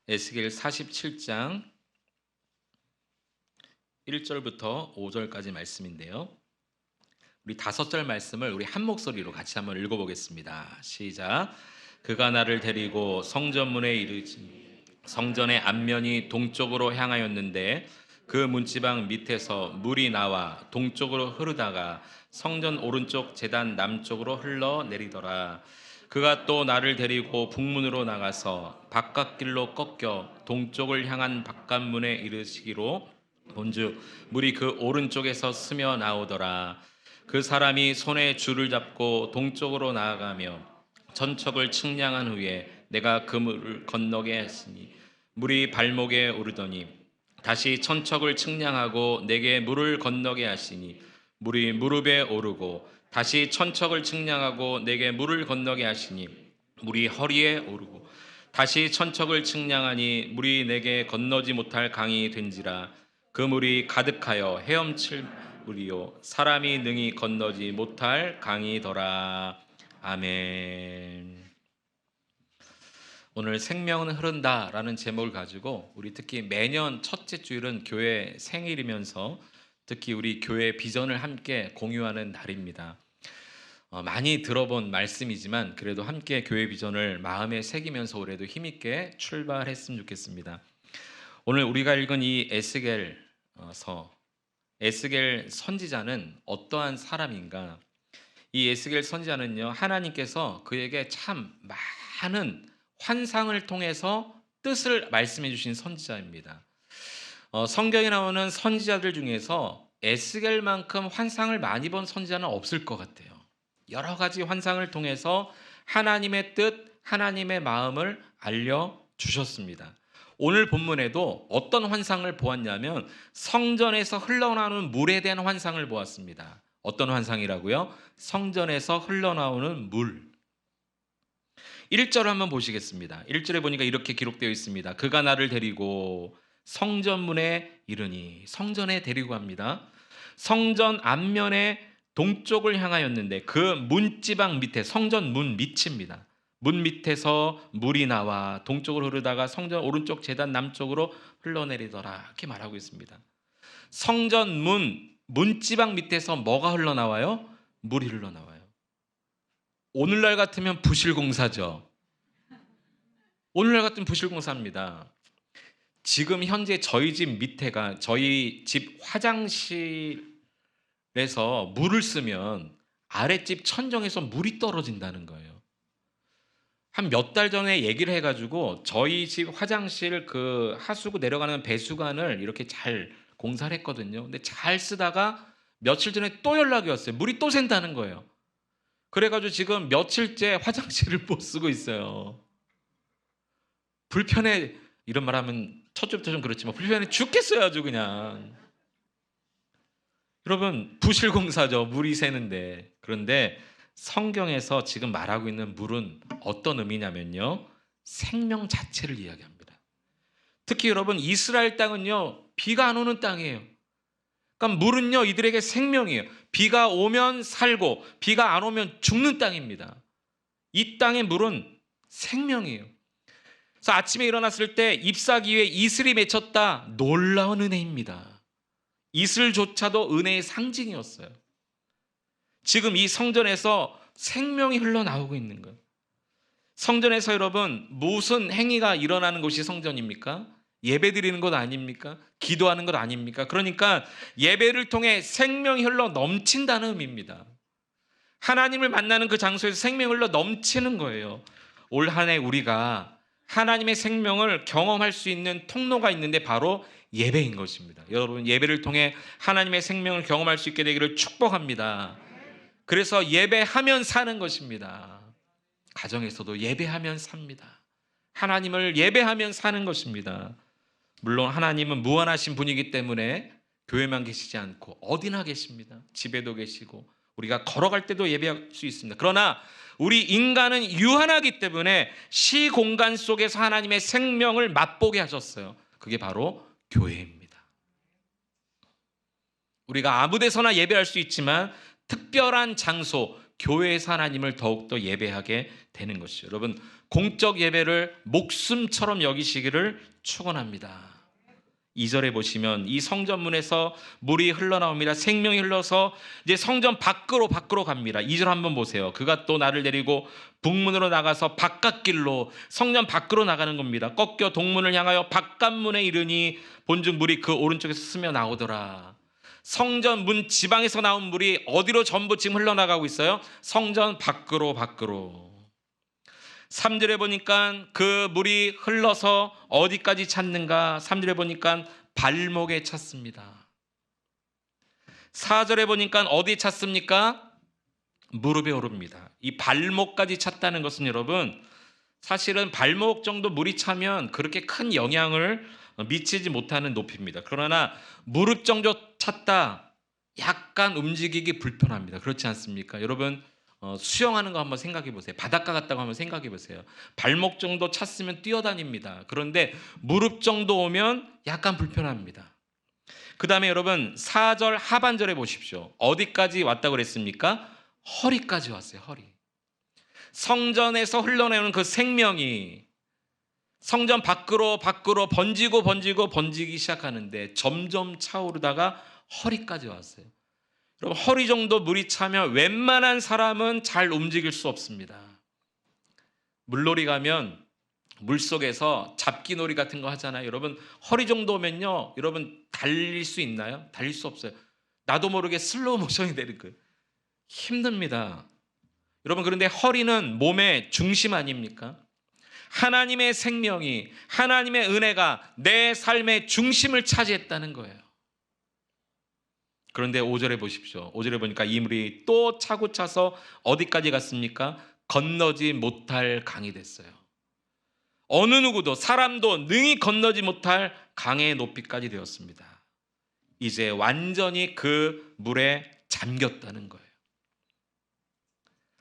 에스겔 47장 1절부터 5절까지 말씀인데요. 우리 5절 말씀을 우리 한 목소리로 같이 한번 읽어보겠습니다. 시작. 그가 나를 데리고 성전문에 이르지 성전의 앞면이 동쪽으로 향하였는데 그 문지방 밑에서 물이 나와 동쪽으로 흐르다가 성전 오른쪽 제단 남쪽으로 흘러내리더라. 그가 또 나를 데리고 북문으로 나가서 바깥길로 꺾여 동쪽을 향한 바깥문에 이르시기로 본즉 물이 그 오른쪽에서 스며 나오더라. 그 사람이 손에 줄을 잡고 동쪽으로 나아가며 천척을 측량한 후에 내가 그 물을 건너게 했으니 물이 발목에 오르더니 다시 천척을 측량하고 내게 물을 건너게 하시니 물이 무릎에 오르고 다시 천척을 측량하고 내게 물을 건너게 하시니 물이 허리에 오르고 다시 천척을 측량하니 물이 내게 건너지 못할 강이 된지라. 그 물이 가득하여 헤엄칠 물이요 사람이 능히 건너지 못할 강이더라. 아멘. 오늘 생명은 흐른다라는 제목을 가지고 우리 특히 매년 첫째 주일은 교회 생일이면서 특히 우리 교회 비전을 함께 공유하는 날입니다. 많이 들어본 말씀이지만 그래도 함께 교회 비전을 마음에 새기면서 올해도 힘있게 출발했으면 좋겠습니다. 오늘 우리가 읽은 이 에스겔 선지자는 어떠한 사람인가? 이 에스겔 선지자는요, 하나님께서 그에게 참 많은 환상을 통해서 뜻을 말씀해 주신 선지자입니다. 성경에 나오는 선지자들 중에서 에스겔만큼 환상을 많이 본 선지자는 없을 것 같아요. 여러 가지 환상을 통해서 하나님의 뜻, 하나님의 마음을 알려주셨습니다. 오늘 본문에도 어떤 환상을 보았냐면 성전에서 흘러나오는 물에 대한 환상을 보았습니다. 어떤 환상이라고요? 성전에서 흘러나오는 물. 1절 한번 보시겠습니다. 1절에 보니까 이렇게 기록되어 있습니다. 그가 나를 데리고 성전문에 이르니, 성전에 데리고 갑니다. 성전 앞면에 동쪽을 향하였는데 그 문지방 밑에, 성전 문 밑입니다. 문 밑에서 물이 나와 동쪽으로 흐르다가 성전 오른쪽 제단 남쪽으로 흘러내리더라. 이렇게 말하고 있습니다. 성전 문지방 밑에서 뭐가 흘러나와요? 물이 흘러나와요. 오늘날 같으면 부실공사죠. 오늘날 같으면 부실공사입니다. 지금 현재 저희 집 밑에가 저희 집 화장실에서 물을 쓰면 아랫집 천정에서 물이 떨어진다는 거예요. 한 몇 달 전에 얘기를 해가지고 저희 집 화장실 그 하수구 내려가는 배수관을 이렇게 잘 공사를 했거든요. 근데 잘 쓰다가 며칠 전에 또 연락이 왔어요. 물이 또 샌다는 거예요. 그래가지고 지금 며칠째 화장실을 못 쓰고 있어요. 불편해. 이런 말 하면 첫 주부터 좀 그렇지만 불편해 죽겠어요. 아주 그냥. 여러분, 부실공사죠. 물이 새는데. 그런데 성경에서 지금 말하고 있는 물은 어떤 의미냐면요, 생명 자체를 이야기합니다. 특히 여러분, 이스라엘 땅은요 비가 안 오는 땅이에요. 그러니까 물은요 이들에게 생명이에요. 비가 오면 살고 비가 안 오면 죽는 땅입니다. 이 땅의 물은 생명이에요. 그래서 아침에 일어났을 때 잎사귀 위에 이슬이 맺혔다. 놀라운 은혜입니다. 이슬조차도 은혜의 상징이었어요. 지금 이 성전에서 생명이 흘러나오고 있는 거예요. 성전에서 여러분 무슨 행위가 일어나는 곳이 성전입니까? 예배 드리는 것 아닙니까? 기도하는 것 아닙니까? 그러니까 예배를 통해 생명이 흘러 넘친다는 의미입니다. 하나님을 만나는 그 장소에서 생명이 흘러 넘치는 거예요. 올 한 해 우리가 하나님의 생명을 경험할 수 있는 통로가 있는데 바로 예배인 것입니다. 여러분, 예배를 통해 하나님의 생명을 경험할 수 있게 되기를 축복합니다. 그래서 예배하면 사는 것입니다. 가정에서도 예배하면 삽니다. 하나님을 예배하면 사는 것입니다. 물론 하나님은 무한하신 분이기 때문에 교회만 계시지 않고 어디나 계십니다. 집에도 계시고 우리가 걸어갈 때도 예배할 수 있습니다. 그러나 우리 인간은 유한하기 때문에 시공간 속에서 하나님의 생명을 맛보게 하셨어요. 그게 바로 교회입니다. 우리가 아무 데서나 예배할 수 있지만 특별한 장소, 교회에서 하나님을 더욱더 예배하게 되는 것이죠. 여러분, 공적 예배를 목숨처럼 여기시기를 축원합니다. 2절에 보시면 이 성전문에서 물이 흘러나옵니다. 생명이 흘러서 이제 성전 밖으로 갑니다. 2절 한번 보세요. 그가 또 나를 데리고 북문으로 나가서 바깥길로 성전 밖으로 나가는 겁니다. 꺾여 동문을 향하여 바깥문에 이르니 본즉 물이 그 오른쪽에서 스며 나오더라. 성전 문 지방에서 나온 물이 어디로 전부 지금 흘러나가고 있어요? 성전 밖으로. 3절에 보니까 그 물이 흘러서 어디까지 찼는가? 3절에 보니까 발목에 찼습니다. 4절에 보니까 어디 찼습니까? 무릎에 오릅니다. 이 발목까지 찼다는 것은 여러분, 사실은 발목 정도 물이 차면 그렇게 큰 영향을 미치지 못하는 높이입니다. 그러나 무릎 정도 찼다, 약간 움직이기 불편합니다. 그렇지 않습니까? 여러분, 수영하는 거 한번 생각해 보세요. 바닷가 갔다고 한번 생각해 보세요. 발목 정도 찼으면 뛰어다닙니다. 그런데 무릎 정도 오면 약간 불편합니다. 그 다음에 여러분 4절 하반절에 보십시오. 어디까지 왔다고 그랬습니까? 허리까지 왔어요. 허리. 성전에서 흘러내오는 그 생명이 성전 밖으로 번지기 시작하는데 점점 차오르다가 허리까지 왔어요. 여러분, 허리 정도 물이 차면 웬만한 사람은 잘 움직일 수 없습니다. 물놀이 가면 물속에서 잡기놀이 같은 거 하잖아요. 여러분, 허리 정도 오면요, 여러분 달릴 수 있나요? 달릴 수 없어요. 나도 모르게 슬로우 모션이 되는 거예요. 힘듭니다. 여러분, 그런데 허리는 몸의 중심 아닙니까? 하나님의 생명이, 하나님의 은혜가 내 삶의 중심을 차지했다는 거예요. 그런데 5절에 보십시오. 5절에 보니까 이 물이 또 차고 차서 어디까지 갔습니까? 건너지 못할 강이 됐어요. 어느 누구도, 사람도 능히 건너지 못할 강의 높이까지 되었습니다. 이제 완전히 그 물에 잠겼다는 거예요.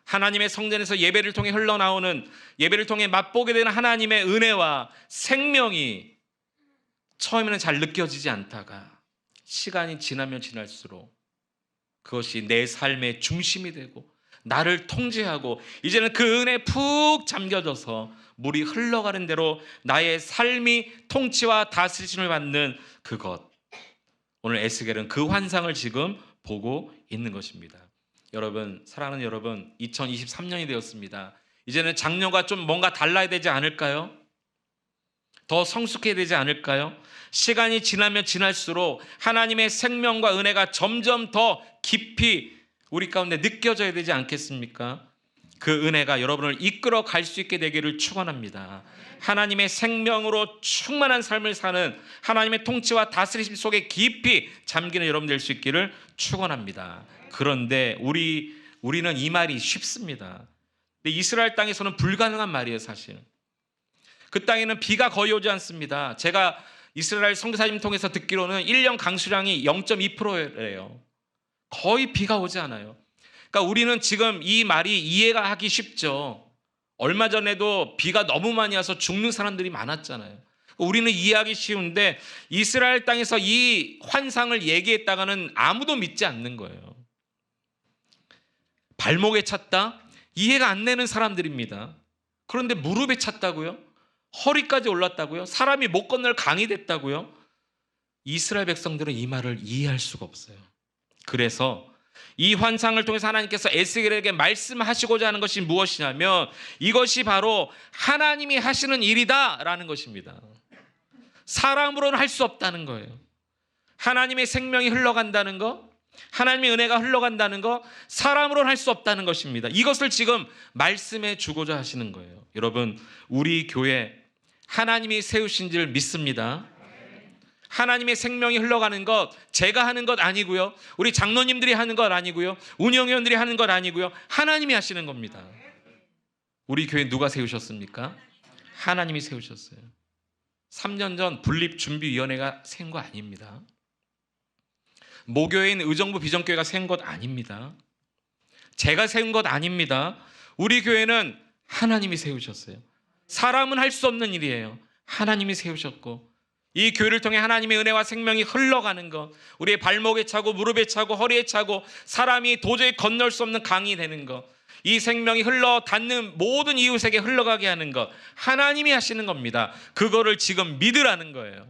하나님의 성전에서 예배를 통해 흘러나오는, 예배를 통해 맛보게 되는 하나님의 은혜와 생명이 처음에는 잘 느껴지지 않다가 시간이 지나면 지날수록 그것이 내 삶의 중심이 되고 나를 통제하고 이제는 그 은혜에 푹 잠겨져서 물이 흘러가는 대로 나의 삶이 통치와 다스리심을 받는 그것. 오늘 에스겔은 그 환상을 지금 보고 있는 것입니다. 여러분, 사랑하는 여러분, 2023년이 되었습니다. 이제는 작년과 좀 뭔가 달라야 되지 않을까요? 더 성숙해야 되지 않을까요? 시간이 지나면 지날수록 하나님의 생명과 은혜가 점점 더 깊이 우리 가운데 느껴져야 되지 않겠습니까? 그 은혜가 여러분을 이끌어 갈 수 있게 되기를 축원합니다. 하나님의 생명으로 충만한 삶을 사는 하나님의 통치와 다스리심 속에 깊이 잠기는 여러분 될 수 있기를 축원합니다. 그런데 우리는 이 말이 쉽습니다. 근데 이스라엘 땅에서는 불가능한 말이에요, 사실. 그 땅에는 비가 거의 오지 않습니다. 제가 이스라엘 선교사님 통해서 듣기로는 1년 강수량이 0.2%예요. 거의 비가 오지 않아요. 그러니까 우리는 지금 이 말이 이해가 하기 쉽죠. 얼마 전에도 비가 너무 많이 와서 죽는 사람들이 많았잖아요. 우리는 이해하기 쉬운데 이스라엘 땅에서 이 환상을 얘기했다가는 아무도 믿지 않는 거예요. 발목에 찼다? 이해가 안 되는 사람들입니다. 그런데 무릎에 찼다고요? 허리까지 올랐다고요? 사람이 못 건널 강이 됐다고요? 이스라엘 백성들은 이 말을 이해할 수가 없어요. 그래서 이 환상을 통해서 하나님께서 에스겔에게 말씀하시고자 하는 것이 무엇이냐면 이것이 바로 하나님이 하시는 일이다라는 것입니다. 사람으로는 할 수 없다는 거예요. 하나님의 생명이 흘러간다는 거, 하나님의 은혜가 흘러간다는 거, 사람으로는 할 수 없다는 것입니다. 이것을 지금 말씀해 주고자 하시는 거예요. 여러분, 우리 교회 하나님이 세우신 줄 믿습니다. 하나님의 생명이 흘러가는 것 제가 하는 것 아니고요, 우리 장로님들이 하는 것 아니고요, 운영위원들이 하는 것 아니고요, 하나님이 하시는 겁니다. 우리 교회 누가 세우셨습니까? 하나님이 세우셨어요. 3년 전 분립준비위원회가 세운 거 아닙니다. 모교회인 의정부 비전교회가 세운 것 아닙니다. 제가 세운 것 아닙니다. 우리 교회는 하나님이 세우셨어요. 사람은 할 수 없는 일이에요. 하나님이 세우셨고 이 교회를 통해 하나님의 은혜와 생명이 흘러가는 것, 우리의 발목에 차고 무릎에 차고 허리에 차고 사람이 도저히 건널 수 없는 강이 되는 것, 이 생명이 흘러 닿는 모든 이웃에게 흘러가게 하는 것, 하나님이 하시는 겁니다. 그거를 지금 믿으라는 거예요.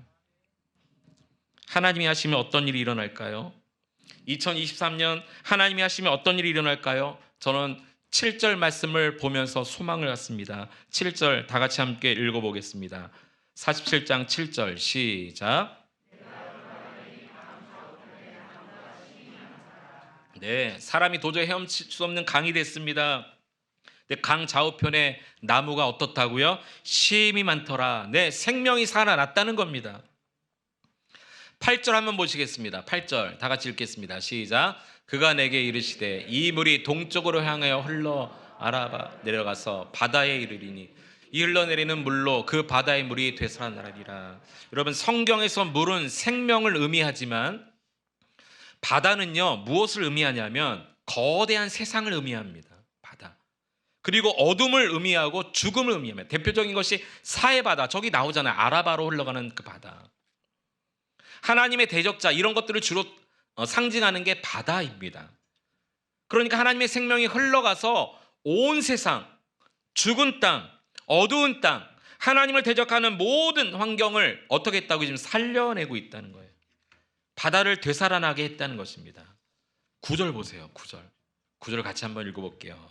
하나님이 하시면 어떤 일이 일어날까요? 2023년 하나님이 하시면 어떤 일이 일어날까요? 저는 7절 말씀을 보면서 소망을 갖습니다. 7절 다 같이 함께 읽어보겠습니다. 47장 7절 시작. 네, 사람이 도저히 헤엄칠 수 없는 강이 됐습니다. 근데 강 좌우편에 나무가 어떻다고요? 심이 많더라. 네, 생명이 살아났다는 겁니다. 8절 한번 보시겠습니다. 8절 다 같이 읽겠습니다. 시작. 그가 내게 이르시되 이 물이 동쪽으로 향하여 흘러 아라바 내려가서 바다에 이르리니 이 흘러내리는 물로 그 바다의 물이 되살아나리라. 여러분, 성경에서 물은 생명을 의미하지만 바다는요 무엇을 의미하냐면 거대한 세상을 의미합니다. 바다. 그리고 어둠을 의미하고 죽음을 의미합니다. 대표적인 것이 사해바다, 저기 나오잖아요. 아라바로 흘러가는 그 바다. 하나님의 대적자, 이런 것들을 주로 상징하는 게 바다입니다. 그러니까 하나님의 생명이 흘러가서 온 세상, 죽은 땅, 어두운 땅, 하나님을 대적하는 모든 환경을 어떻게 했다고 지금 살려내고 있다는 거예요. 바다를 되살아나게 했다는 것입니다. 9절 보세요. 9절 같이 한번 읽어볼게요.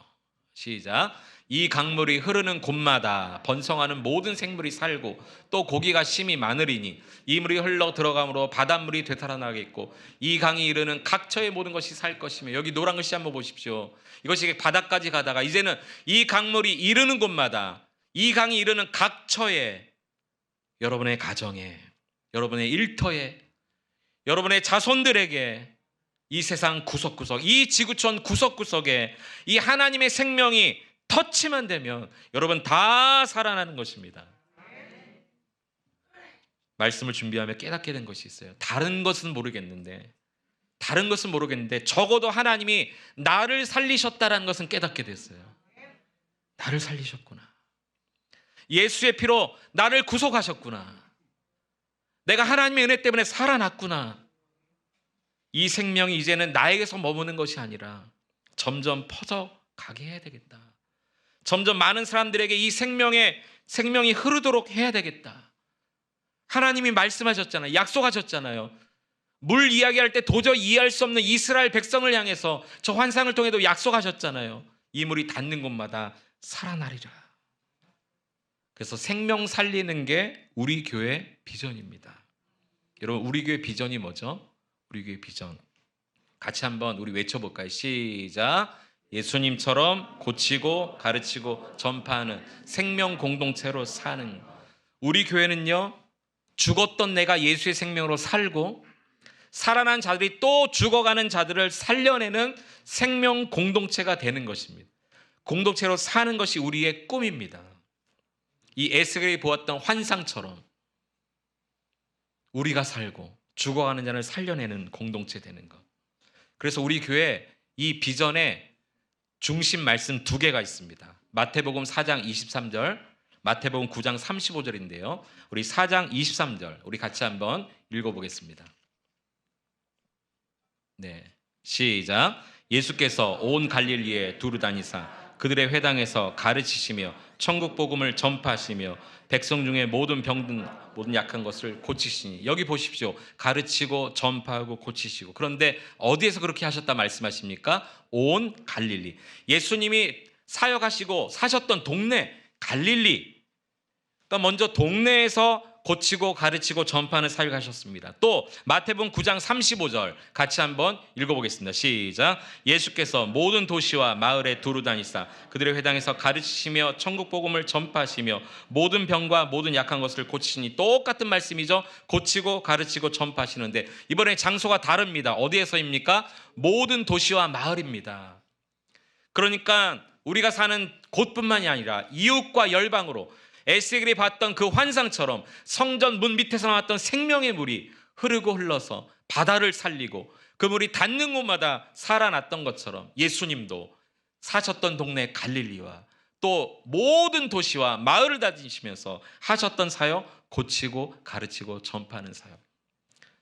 시작. 이 강물이 흐르는 곳마다 번성하는 모든 생물이 살고 또 고기가 심이 많으리니 이 물이 흘러 들어가므로 바닷물이 되살아나겠고 이 강이 이르는 각처의 모든 것이 살 것이며, 여기 노란 글씨 한번 보십시오. 이것이 바다까지 가다가 이제는 이 강물이 이르는 곳마다, 이 강이 이르는 각처에, 여러분의 가정에, 여러분의 일터에, 여러분의 자손들에게, 이 세상 구석구석, 이 지구촌 구석구석에 이 하나님의 생명이 터치만 되면 여러분 다 살아나는 것입니다. 말씀을 준비하며 깨닫게 된 것이 있어요. 다른 것은 모르겠는데 적어도 하나님이 나를 살리셨다라는 것은 깨닫게 됐어요. 나를 살리셨구나. 예수의 피로 나를 구속하셨구나. 내가 하나님의 은혜 때문에 살아났구나. 이 생명이 이제는 나에게서 머무는 것이 아니라 점점 퍼져가게 해야 되겠다. 점점 많은 사람들에게 이 생명이 흐르도록 해야 되겠다. 하나님이 말씀하셨잖아요. 약속하셨잖아요. 물 이야기할 때 도저히 이해할 수 없는 이스라엘 백성을 향해서 저 환상을 통해도 약속하셨잖아요. 이 물이 닿는 곳마다 살아나리라. 그래서 생명 살리는 게 우리 교회 비전입니다. 여러분, 우리 교회 비전이 뭐죠? 우리 교회 비전 같이 한번 우리 외쳐볼까요? 시작. 예수님처럼 고치고 가르치고 전파하는 생명 공동체로 사는. 우리 교회는요, 죽었던 내가 예수의 생명으로 살고 살아난 자들이 또 죽어가는 자들을 살려내는 생명 공동체가 되는 것입니다. 공동체로 사는 것이 우리의 꿈입니다. 이 에스겔이 보았던 환상처럼 우리가 살고 죽어가는 자를 살려내는 공동체 되는 것. 그래서 우리 교회 이 비전에 중심 말씀 2개가 있습니다. 마태복음 4장 23절, 마태복음 9장 35절인데요. 우리 4장 23절 우리 같이 한번 읽어보겠습니다. 네, 시작. 예수께서 온 갈릴리에 두루 다니사 그들의 회당에서 가르치시며 천국 복음을 전파하시며 백성 중에 모든 병든 모든 약한 것을 고치시니. 여기 보십시오. 가르치고 전파하고 고치시고. 그런데 어디에서 그렇게 하셨다 말씀하십니까? 온 갈릴리. 예수님이 사역하시고 사셨던 동네 갈릴리. 그러니까 먼저 동네에서 고치고 가르치고 전파하는 사역을 하셨습니다. 또 마태복음 9장 35절 같이 한번 읽어보겠습니다. 시작. 예수께서 모든 도시와 마을에 두루 다니사 그들의 회당에서 가르치시며 천국 복음을 전파하시며 모든 병과 모든 약한 것을 고치시니. 똑같은 말씀이죠. 고치고 가르치고 전파하시는데 이번에 장소가 다릅니다. 어디에서입니까? 모든 도시와 마을입니다. 그러니까 우리가 사는 곳뿐만이 아니라 이웃과 열방으로 에스겔이 봤던 그 환상처럼 성전 문 밑에서 나왔던 생명의 물이 흐르고 흘러서 바다를 살리고 그 물이 닿는 곳마다 살아났던 것처럼 예수님도 사셨던 동네 갈릴리와 또 모든 도시와 마을을 다니시면서 하셨던 사역, 고치고 가르치고 전파하는 사역.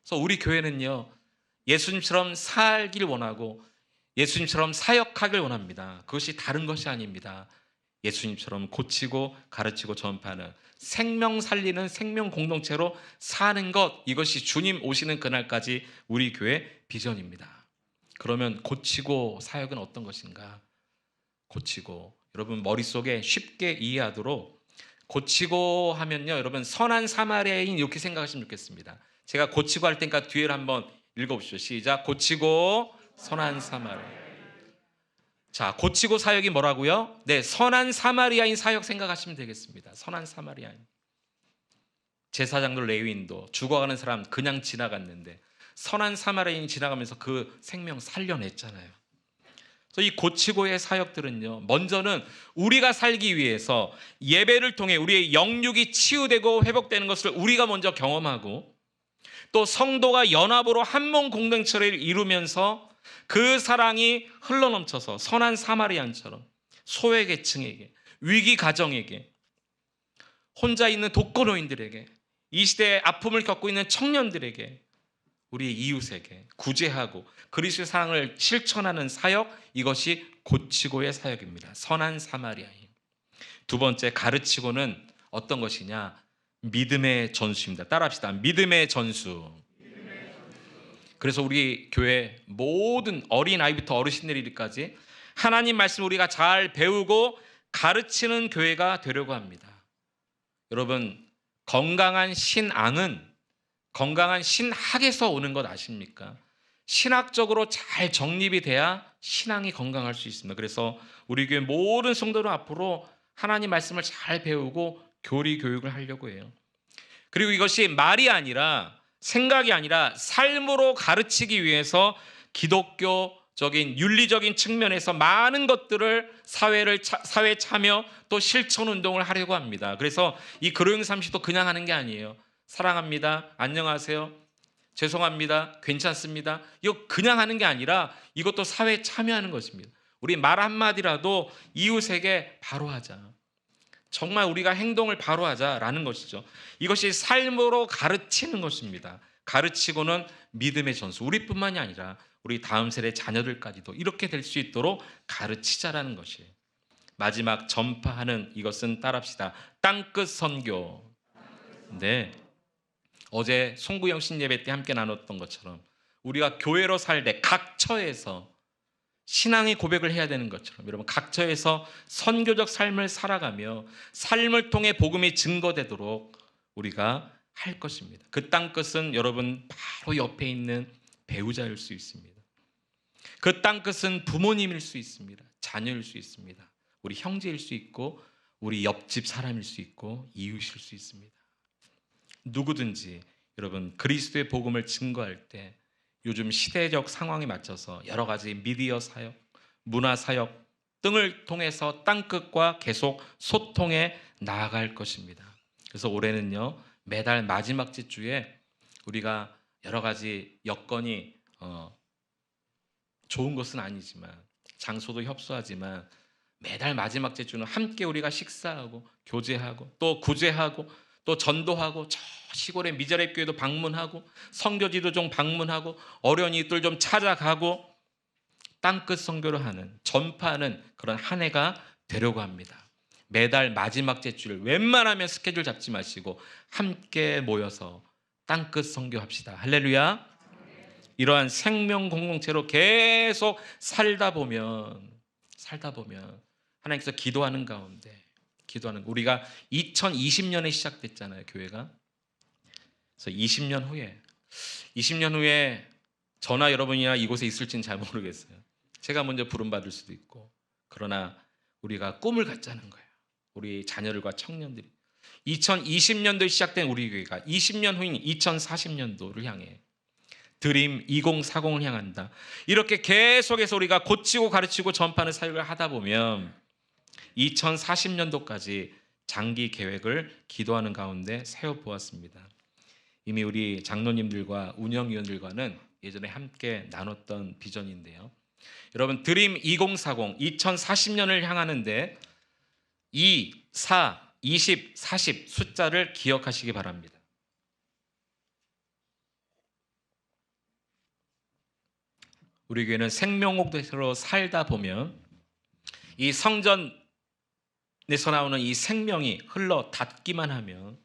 그래서 우리 교회는요, 예수님처럼 살길 원하고 예수님처럼 사역하길 원합니다. 그것이 다른 것이 아닙니다. 예수님처럼 고치고 가르치고 전파하는, 생명 살리는 생명 공동체로 사는 것, 이것이 주님 오시는 그날까지 우리 교회 비전입니다. 그러면 고치고 사역은 어떤 것인가? 고치고, 여러분 머릿속에 쉽게 이해하도록, 고치고 하면요, 여러분 선한 사마리아인 이렇게 생각하시면 좋겠습니다. 제가 고치고 할 테니까 뒤에를 한번 읽어보시죠. 시작. 고치고 선한 사마리아. 자, 고치고 사역이 뭐라고요? 네, 선한 사마리아인 사역 생각하시면 되겠습니다. 선한 사마리아인. 제사장도 레위인도 죽어가는 사람 그냥 지나갔는데 선한 사마리아인이 지나가면서 그 생명 살려냈잖아요. 그래서 이 고치고의 사역들은요, 먼저는 우리가 살기 위해서 예배를 통해 우리의 영육이 치유되고 회복되는 것을 우리가 먼저 경험하고, 또 성도가 연합으로 한 몸 공동체를 이루면서 그 사랑이 흘러넘쳐서 선한 사마리안처럼 소외계층에게, 위기 가정에게, 혼자 있는 독거노인들에게, 이 시대에 아픔을 겪고 있는 청년들에게, 우리의 이웃에게 구제하고 그리스도의 사랑을 실천하는 사역, 이것이 고치고의 사역입니다. 선한 사마리아인. 두 번째, 가르치고는 어떤 것이냐? 믿음의 전수입니다. 따라합시다. 믿음의 전수. 그래서 우리 교회 모든 어린아이부터 어르신들까지 하나님 말씀 우리가 잘 배우고 가르치는 교회가 되려고 합니다. 여러분, 건강한 신앙은 건강한 신학에서 오는 것 아십니까? 신학적으로 잘 정립이 돼야 신앙이 건강할 수 있습니다. 그래서 우리 교회 모든 성도는 앞으로 하나님 말씀을 잘 배우고 교리 교육을 하려고 해요. 그리고 이것이 말이 아니라, 생각이 아니라 삶으로 가르치기 위해서 기독교적인 윤리적인 측면에서 많은 것들을 사회 참여 또 실천 운동을 하려고 합니다. 그래서 이 그로용 30도 그냥 하는 게 아니에요. 사랑합니다, 안녕하세요, 죄송합니다, 괜찮습니다, 이거 그냥 하는 게 아니라 이것도 사회에 참여하는 것입니다. 우리 말 한마디라도 이웃에게 바로 하자, 정말 우리가 행동을 바로 하자라는 것이죠. 이것이 삶으로 가르치는 것입니다. 가르치고는 믿음의 전수, 우리뿐만이 아니라 우리 다음 세대 자녀들까지도 이렇게 될 수 있도록 가르치자라는 것이에요. 마지막, 전파하는, 이것은 따라합시다. 땅끝 선교. 네, 어제 송구영 신예배 때 함께 나눴던 것처럼 우리가 교회로 살 때 각 처에서 신앙의 고백을 해야 되는 것처럼, 여러분 각 처에서 선교적 삶을 살아가며 삶을 통해 복음이 증거되도록 우리가 할 것입니다. 그 땅끝은 여러분 바로 옆에 있는 배우자일 수 있습니다. 그 땅끝은 부모님일 수 있습니다. 자녀일 수 있습니다. 우리 형제일 수 있고 우리 옆집 사람일 수 있고 이웃일 수 있습니다. 누구든지 여러분 그리스도의 복음을 증거할 때 요즘 시대적 상황에 맞춰서 여러 가지 미디어 사역, 문화 사역 등을 통해서 땅끝과 계속 소통해 나아갈 것입니다. 그래서 올해는요, 매달 마지막 주에 우리가 여러 가지 여건이 좋은 것은 아니지만, 장소도 협소하지만 매달 마지막 주는 함께 우리가 식사하고 교제하고 또 구제하고 또 전도하고, 저 시골의 미자립 교회도 방문하고 선교지도 좀 방문하고 어려운 이들 좀 찾아가고 땅끝 선교를 하는, 전파하는 그런 한 해가 되려고 합니다. 매달 마지막 주를 웬만하면 스케줄 잡지 마시고 함께 모여서 땅끝 선교합시다. 할렐루야. 이러한 생명 공동체로 계속 살다 보면 하나님께서 기도하는 가운데, 우리가 2020년에 시작됐잖아요, 교회가. 그래서 20년 후에 저나 여러분이나 이곳에 있을지는 잘 모르겠어요. 제가 먼저 부름받을 수도 있고, 그러나 우리가 꿈을 갖자는 거예요. 우리 자녀들과 청년들이 2020년도에 시작된 우리 교회가 20년 후인 2040년도를 향해 드림 2040을 향한다. 이렇게 계속해서 우리가 고치고 가르치고 전파하는 사역을 하다 보면 2040년도까지 장기 계획을 기도하는 가운데 세워보았습니다. 이미 우리 장로님들과 운영위원들과는 예전에 함께 나눴던 비전인데요. 여러분, 드림 2040, 2040년을 향하는데 2, 4, 20, 40 숫자를 기억하시기 바랍니다. 우리 교회는 생명옥대로 살다 보면 이 성전에서 나오는 이 생명이 흘러 닿기만 하면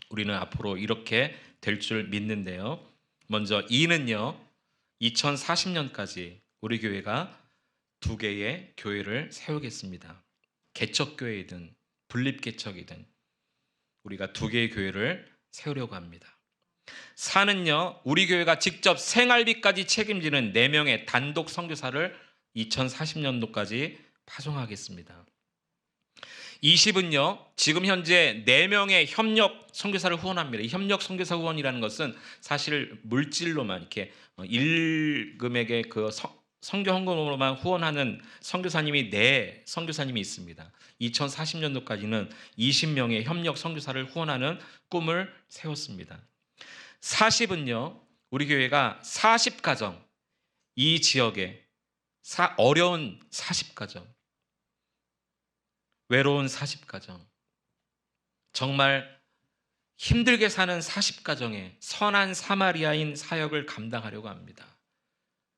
우리는 앞으로 이렇게 될 줄 믿는데요. 먼저 2는요. 2040년까지 우리 교회가 2개의 교회를 세우겠습니다. 개척교회이든 분립개척이든 우리가 2개의 교회를 세우려고 합니다. 4는요. 우리 교회가 직접 생활비까지 책임지는 4명의 단독 선교사를 2040년도까지 파송하겠습니다. 20은요. 지금 현재 4명의 협력 선교사를 후원합니다. 이 협력 선교사 후원이라는 것은 사실 물질로만 이렇게 일금액의 그 선교 헌금으로만 후원하는 선교사님이 4 선교사님이 있습니다. 2040년도까지는 20명의 협력 선교사를 후원하는 꿈을 세웠습니다. 40은요. 우리 교회가 40가정, 이 지역에 어려운 40가정, 외로운 40가정, 정말 힘들게 사는 40가정의 선한 사마리아인 사역을 감당하려고 합니다.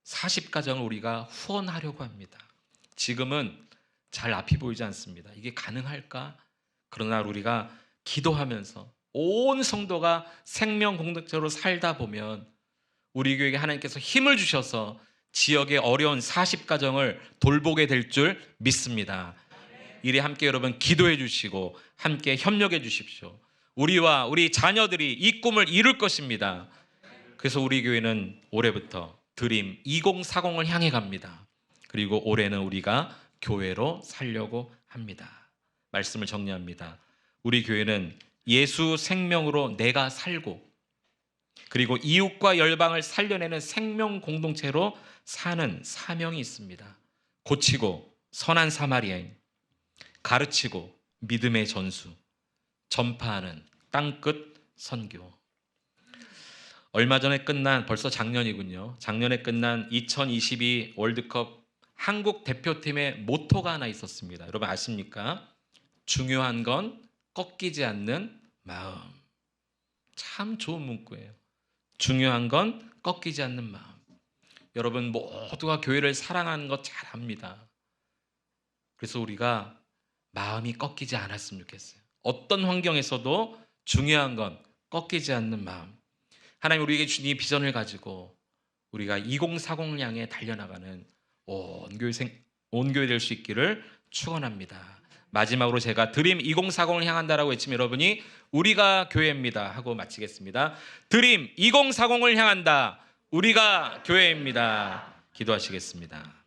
40가정을 우리가 후원하려고 합니다. 지금은 잘 앞이 보이지 않습니다. 이게 가능할까? 그러나 우리가 기도하면서 온 성도가 생명 공동체로 살다 보면 우리 교회에 하나님께서 힘을 주셔서 지역의 어려운 40가정을 돌보게 될 줄 믿습니다. 이리 함께 여러분 기도해 주시고 함께 협력해 주십시오. 우리와 우리 자녀들이 이 꿈을 이룰 것입니다. 그래서 우리 교회는 올해부터 드림 2040을 향해 갑니다. 그리고 올해는 우리가 교회로 살려고 합니다. 말씀을 정리합니다. 우리 교회는 예수 생명으로 내가 살고 그리고 이웃과 열방을 살려내는 생명 공동체로 사는 사명이 있습니다. 고치고 선한 사마리아인, 가르치고 믿음의 전수, 전파하는 땅끝 선교. 얼마 전에 끝난, 벌써 작년이군요. 작년에 끝난 2022 월드컵 한국 대표팀의 모토가 하나 있었습니다. 여러분 아십니까? 중요한 건 꺾이지 않는 마음. 참 좋은 문구예요. 중요한 건 꺾이지 않는 마음. 여러분 모두가 교회를 사랑하는 것 잘 압니다. 그래서 우리가 마음이 꺾이지 않았으면 좋겠어요. 어떤 환경에서도 중요한 건 꺾이지 않는 마음. 하나님 우리에게 주신 이 비전을 가지고 우리가 2040을 향해 달려나가는 온 교회 될 수 있기를 축원합니다. 마지막으로 제가 드림 2040을 향한다라고 외치면 여러분이 우리가 교회입니다 하고 마치겠습니다. 드림 2040을 향한다. 우리가 교회입니다. 기도하시겠습니다.